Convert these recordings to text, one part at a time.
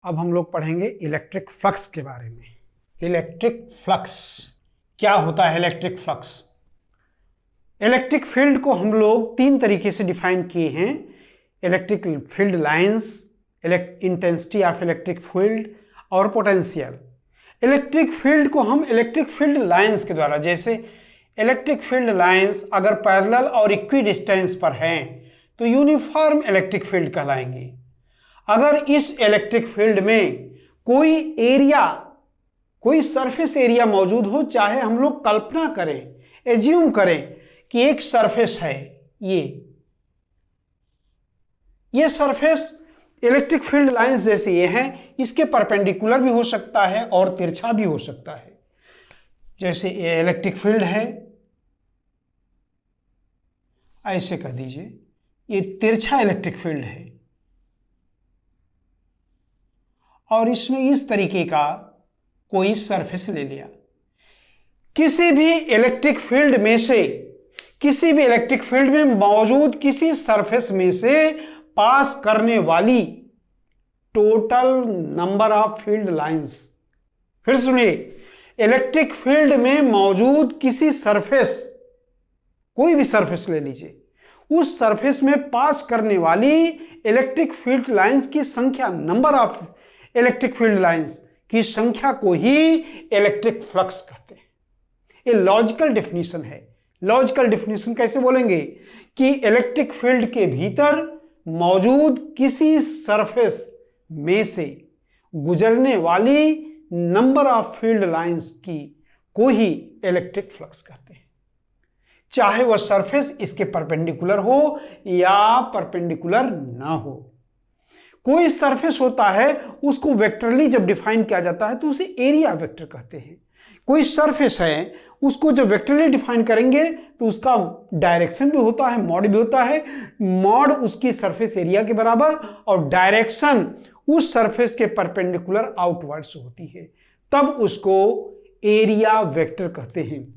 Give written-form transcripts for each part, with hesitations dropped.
अब हम लोग पढ़ेंगे इलेक्ट्रिक फ्लक्स के बारे में। इलेक्ट्रिक फ्लक्स क्या होता है? इलेक्ट्रिक फ्लक्स, इलेक्ट्रिक फील्ड को हम लोग तीन तरीके से डिफाइन किए हैं। Electric field lines, intensity of electric field और पोटेंशियल। इलेक्ट्रिक फील्ड को हम इलेक्ट्रिक फील्ड लाइंस के द्वारा, जैसे इलेक्ट्रिक फील्ड लाइंस अगर पैरेलल और इक्वी डिस्टेंस पर हैं तो यूनिफॉर्म इलेक्ट्रिक फील्ड कहलाएंगे। अगर इस इलेक्ट्रिक फील्ड में कोई एरिया, कोई सरफेस एरिया मौजूद हो, चाहे हम लोग कल्पना करें, एज्यूम करें कि एक सरफेस है, ये सरफेस इलेक्ट्रिक फील्ड लाइंस जैसे ये है, इसके परपेंडिकुलर भी हो सकता है और तिरछा भी हो सकता है। जैसे ये इलेक्ट्रिक फील्ड है, ऐसे कह दीजिए ये तिरछा इलेक्ट्रिक फील्ड है और इसमें इस तरीके का कोई सरफेस ले लिया। किसी भी इलेक्ट्रिक फील्ड में से, किसी भी इलेक्ट्रिक फील्ड में मौजूद किसी सरफेस में से पास करने वाली total number of field lines. फिर सुनिए, इलेक्ट्रिक फील्ड में मौजूद किसी सरफेस, कोई भी सरफेस ले लीजिए, उस सरफेस में पास करने वाली इलेक्ट्रिक फील्ड लाइंस की संख्या, number of electric field lines की संख्या को ही इलेक्ट्रिक फ्लक्स कहते हैं। ये लॉजिकल डेफिनेशन है। लॉजिकल डेफिनेशन कैसे बोलेंगे कि इलेक्ट्रिक फील्ड के भीतर मौजूद किसी सरफेस में से गुजरने वाली नंबर ऑफ फील्ड लाइंस की को ही इलेक्ट्रिक फ्लक्स कहते हैं, चाहे वह सरफेस इसके परपेंडिकुलर हो या परपेंडिकुलर ना हो। कोई सरफेस होता है, उसको वेक्टरली जब डिफाइन किया जाता है तो उसे एरिया वेक्टर कहते हैं। कोई सरफेस है, उसको जब वेक्टरली डिफाइन करेंगे तो उसका डायरेक्शन भी होता है, मॉड भी होता है। मॉड उसकी सरफेस एरिया के बराबर और डायरेक्शन उस सरफेस के परपेंडिकुलर आउटवर्ड्स होती है, तब उसको एरिया वेक्टर कहते हैं।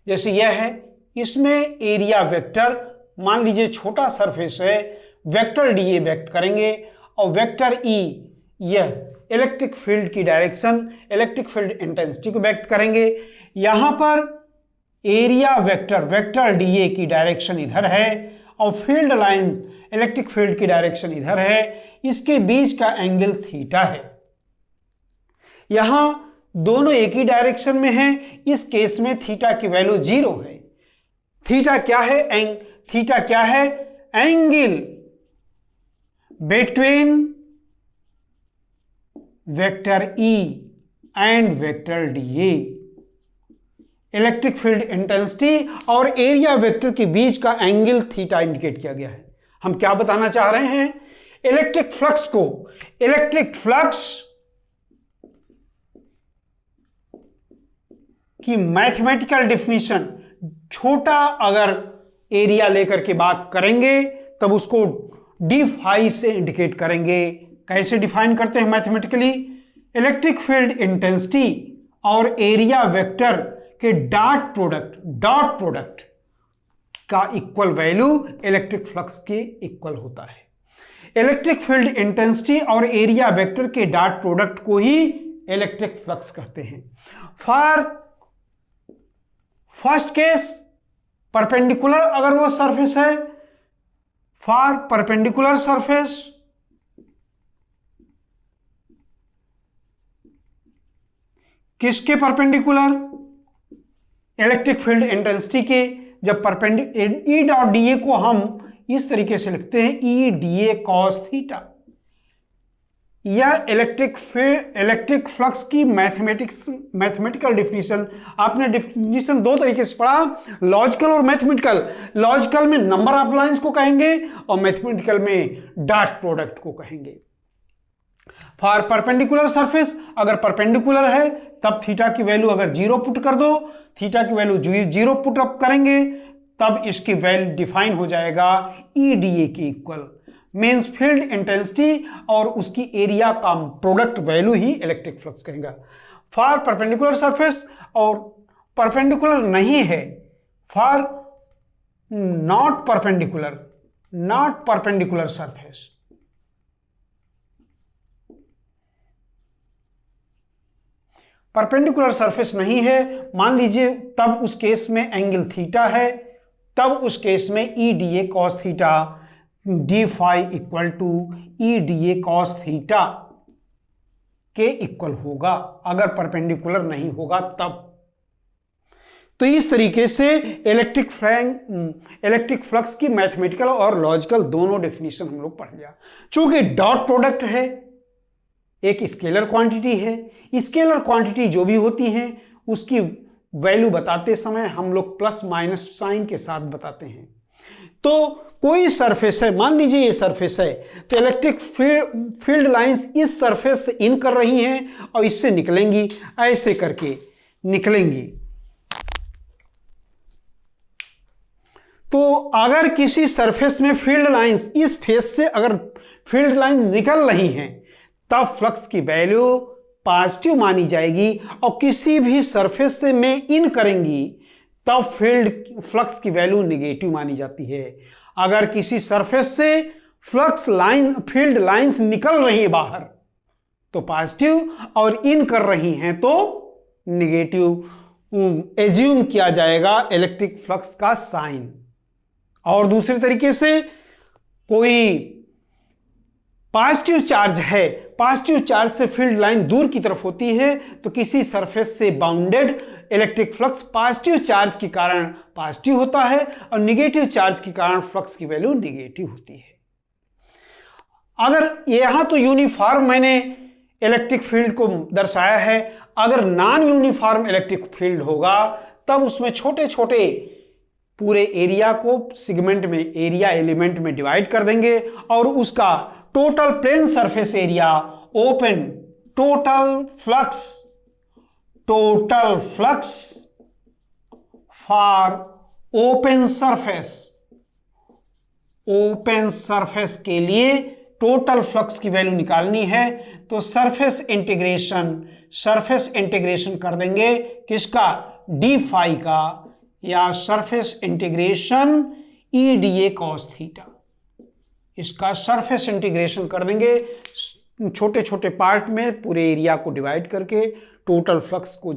जैसे यह है, इसमें एरिया वेक्टर, मान लीजिए छोटा सरफेस है, वेक्टर डी ए व्यक्त करेंगे और वेक्टर ई यह इलेक्ट्रिक फील्ड की डायरेक्शन, इलेक्ट्रिक फील्ड इंटेंसिटी को व्यक्त करेंगे। यहां पर area vector, vector D A की डायरेक्शन इधर है और फील्ड लाइन, इलेक्ट्रिक फील्ड की डायरेक्शन इधर है। इसके बीच का एंगल थीटा है। यहां दोनों एक ही डायरेक्शन में हैं, इस केस में थीटा की वैल्यू 0 है। थीटा क्या है? थीटा क्या है? Angle between vector E and vector D A. Electric field intensity और एरिया वेक्टर के बीच का एंगल थीटा इंडिकेट किया गया है। हम क्या बताना चाह रहे हैं? इलेक्ट्रिक फ्लक्स को, इलेक्ट्रिक फ्लक्स की मैथमेटिकल डेफिनेशन, छोटा अगर एरिया लेकर के बात करेंगे तब उसको डी फाई से इंडिकेट करेंगे। कैसे डिफाइन करते हैं मैथमेटिकली? इलेक्ट्रिक फील्ड इंटेंसिटी और एरिया वेक्टर के डॉट प्रोडक्ट का इक्वल वैल्यू इलेक्ट्रिक फ्लक्स के इक्वल होता है। इलेक्ट्रिक फील्ड इंटेंसिटी और एरिया वेक्टर के डॉट प्रोडक्ट को ही इलेक्ट्रिक फ्लक्स कहते हैं। फॉर फर्स्ट केस, परपेंडिकुलर अगर वो सरफेस है, फॉर परपेंडिकुलर सरफेस, किसके परपेंडिकुलर? इलेक्ट्रिक फील्ड इंटेंसिटी के। जब ई डॉट डी ए को हम इस तरीके से लिखते हैं, ई डी ए कॉस थीटा। यह इलेक्ट्रिक फ्लक्स की मैथमेटिकल डेफिनेशन। आपने डेफिनेशन दो तरीके से पढ़ा, लॉजिकल और मैथमेटिकल। लॉजिकल में नंबर ऑफ लाइंस को कहेंगे और मैथमेटिकल में डॉट प्रोडक्ट को कहेंगे। फॉर परपेंडिकुलर सरफेस, अगर परपेंडिकुलर है तब थीटा की वैल्यू अगर 0 पुट कर दो, थीटा की वैल्यू 0 पुट अप करेंगे, तब इसकी वैल्यू डिफाइन हो जाएगा ई डी ए के इक्वल। मीन्स फील्ड इंटेंसिटी और उसकी एरिया का प्रोडक्ट वैल्यू ही इलेक्ट्रिक फ्लक्स कहेगा। फॉर परपेंडिकुलर सरफेस और परपेंडिकुलर नहीं है, for not perpendicular surface, perpendicular surface नहीं है, मान लीजिए, तब उस केस में एंगल थीटा है, तब उस केस में E d A cos theta d phi equal to E d A cos theta के इक्वल होगा, अगर परपेंडिकुलर नहीं होगा तब। तो इस तरीके से इलेक्ट्रिक फ्लक्स की मैथमेटिकल और लॉजिकल दोनों डेफिनेशन हम लोग पढ़ लिया। चूंकि डॉट प्रोडक्ट है, एक स्केलर क्वांटिटी है, स्केलर क्वांटिटी जो भी होती है उसकी वैल्यू बताते समय हम लोग प्लस माइनस साइन के साथ बताते हैं। तो कोई सरफेस है, मान लीजिए ये सरफेस है, तो इलेक्ट्रिक फील्ड लाइंस इस सरफेस से इन कर रही हैं और इससे निकलेंगी, ऐसे करके निकलेंगी। तो अगर किसी सरफेस में फील्ड लाइंस, इस फेस से अगर फील्ड लाइन निकल रही हैं, तब फ्लक्स की वैल्यू पॉजिटिव मानी जाएगी, और किसी भी सरफेस से में इन करेंगी तब फ्लक्स की वैल्यू नेगेटिव मानी जाती है। अगर किसी सरफेस से फील्ड लाइंस निकल रही है बाहर तो पॉजिटिव, और इन कर रही हैं तो नेगेटिव एज्यूम किया जाएगा इलेक्ट्रिक फ्लक्स का साइन। और दूसरे तरीके से कोई पॉजिटिव चार्ज है, पॉजिटिव चार्ज से फील्ड लाइन दूर की तरफ होती है, तो किसी सरफेस से bounded electric flux positive charge के कारण पॉजिटिव होता है, और निगेटिव चार्ज के कारण फ्लक्स की वैल्यू निगेटिव होती है। अगर यहां तो यूनिफॉर्म मैंने इलेक्ट्रिक फील्ड को दर्शाया है, अगर नॉन यूनिफॉर्म इलेक्ट्रिक फील्ड होगा तब उसमें छोटे छोटे पूरे एरिया को सेगमेंट में, एरिया एलिमेंट में डिवाइड कर देंगे, और उसका total plane surface area open, total flux for open surface के लिए टोटल फ्लक्स की वैल्यू निकालनी है, तो सरफेस इंटीग्रेशन कर देंगे किसका, डी फाई का, या surface integration E d A cos theta, इसका सरफेस इंटीग्रेशन कर देंगे छोटे छोटे पार्ट में, पूरे एरिया को डिवाइड करके टोटल फ्लक्स को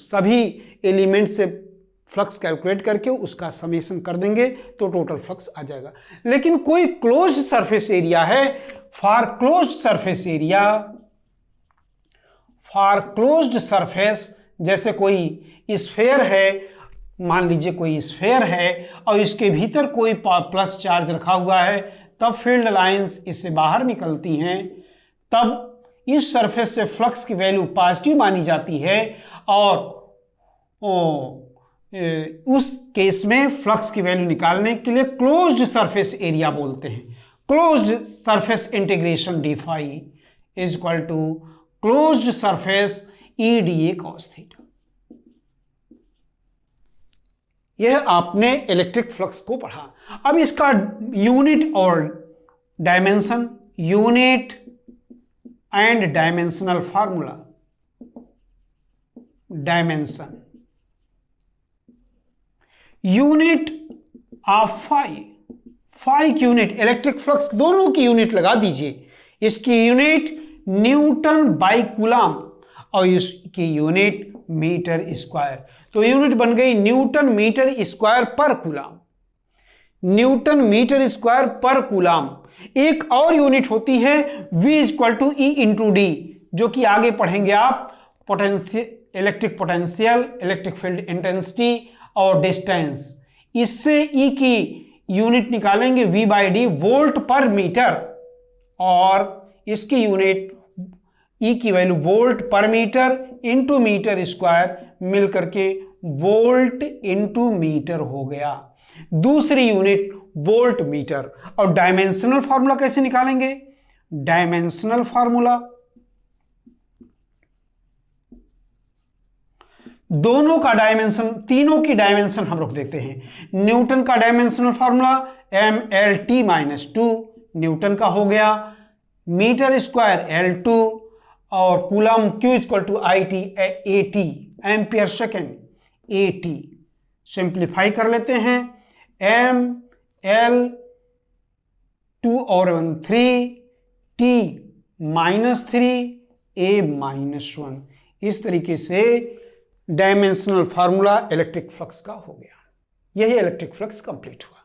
सभी एलिमेंट से फ्लक्स कैलकुलेट करके उसका समेशन कर देंगे तो टोटल फ्लक्स आ जाएगा। लेकिन कोई क्लोज्ड सरफेस एरिया है, फॉर क्लोज्ड सरफेस, जैसे कोई स्फेयर है, मान लीजिए कोई स्फेयर है और इसके भीतर कोई प्लस चार्ज रखा हुआ है, तब फील्ड लाइंस इससे बाहर निकलती हैं, तब इस सरफेस से फ्लक्स की वैल्यू पॉजिटिव मानी जाती है, और उस केस में फ्लक्स की वैल्यू निकालने के लिए क्लोज्ड सरफेस एरिया बोलते हैं। Closed surface integration d phi is equal to closed surface E d A cos theta. यह आपने इलेक्ट्रिक फ्लक्स को पढ़ा। अब इसका यूनिट और dimension, unit and dimensional formula. Dimension, unit of phi की यूनिट, इलेक्ट्रिक फ्लक्स दोनों की यूनिट लगा दीजिए। इसकी यूनिट न्यूटन बाई कूलम और इसकी यूनिट मीटर स्क्वायर। तो यूनिट बन गई न्यूटन मीटर स्क्वायर पर कूलम, न्यूटन मीटर स्क्वायर पर कूलम। एक और यूनिट होती है V equal to E into D, जो कि आगे पढ़ेंगे आप, electric potential, electric field intensity और डिस्टेंस। इससे E की यूनिट निकालेंगे V बाई डी, वोल्ट पर मीटर, और इसकी यूनिट E की वैल्यू वोल्ट पर मीटर इंटू मीटर स्क्वायर मिल करके वोल्ट इंटू मीटर हो गया। दूसरी यूनिट वोल्ट मीटर। और डायमेंशनल फार्मूला कैसे निकालेंगे? डायमेंशनल फार्मूला, दोनों का डायमेंशन, तीनों की डायमेंशन हम लोग देखते हैं। न्यूटन का डायमेंशनल फार्मूला mLT-2 न्यूटन का हो गया, मीटर स्क्वायर L2 और coulomb Q equal to AT ampere second AT। Simplify कर लेते हैं, m L 2 और 1 3 T -3 A -1 इस तरीके से डायमेंशनल फार्मूला इलेक्ट्रिक फ्लक्स का हो गया। यही इलेक्ट्रिक फ्लक्स कंप्लीट हुआ।